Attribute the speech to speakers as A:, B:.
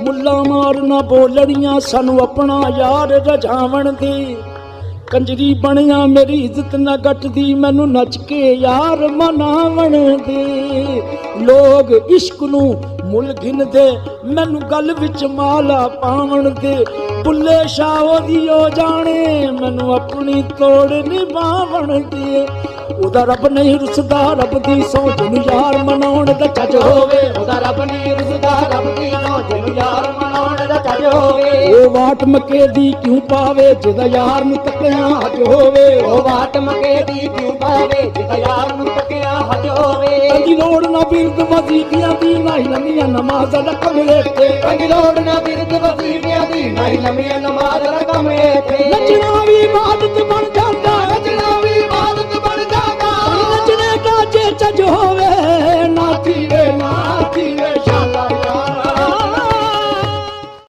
A: ਮੁੱਲਾ ਮਾਰਨਾ ਬੋਲੜੀਆਂ ਸਾਨੂੰ ਆਪਣਾ ਯਾਰ ਰਝਾਵਣ ਦੇ। ਕੰਜਰੀ ਬਣਿਆ ਮੇਰੀ ਇੱਜ਼ਤ ਨਾ ਘਟਦੀ ਮੈਨੂੰ ਨੱਚ ਕੇ ਯਾਰ ਮਨਾਵਣ ਦੇ। ਲੋਗ ਇਸ਼ਕ ਨੂੰ ਮੁੱਲ ਗਿਣਦੇ ਮੈਨੂੰ ਗੱਲ ਵਿੱਚ ਮਾਲਾ ਪਾਵਣ ਦੇ। ਬੁੱਲੇ ਸ਼ਾਹ ਉਹਦੀਓ ਜਾਣੇ ਮੈਨੂੰ ਆਪਣੀ ਤੋੜ ਨਿਭਾਵਣ ਦੇ। ਉਹਦਾ ਰੱਬ ਨਹੀਂ ਰੁੱਸਦਾ ਰੱਬ ਦੀ ਸੋਚ ਨੂੰ ਯਾਰ ਮਨਾਉਣ ਦਾ ਚੱਜ ਹੋਵੇ।
B: ਉਹਦਾ ਰੱਬ ਨਹੀਂ ਰੁੱਸਦਾ ਰੱਬ ਦੀ ਸੋਚ ਨੂੰ ਯਾਰ ਮਨਾਉਣ ਦਾ ਚੱਜ ਹੋਵੇ।
A: ਉਹ ਵਾਟ ਮੱਕੇ ਦੀ ਕਿਉਂ ਪਾਵੇ ਜਿਹਦਾ ਯਾਰ ਨੂੰ ਤੱਕਿਆ ਹੱਜ ਹੋਵੇ।
B: ਉਹ ਵਾਟ ਮੱਕੇ ਦੀ ਕਿਉਂ ਪਾਵੇ ਜਿਹਦਾ ਯਾਰ ਨੂੰ ਤੱਕਿਆ ਹੱਜ ਹੋਵੇ।
A: ਕੰਦੀ ਲੋੜ ਨਾ ਬਿਰਦ ਵਜ਼ੀਫਿਆਂ ਦੀ ਨਹੀਂ ਲੰਮੀਆਂ ਨਮਾਜ਼ਾਂ ਦਾ ਕਮਰੇ ਤੇ।
B: ਕੰਦੀ ਲੋੜ ਨਾ ਬਿਰਦ ਵਜ਼ੀਫਿਆਂ ਦੀ ਨਹੀਂ ਲੰਮੀਆਂ ਨਮਾਜ਼ਾਂ ਦਾ ਕਮਰੇ ਤੇ।
A: ਨੱਚਣਾ ਵੀ ਇਬਾਦਤ ਬਣ ਜਾ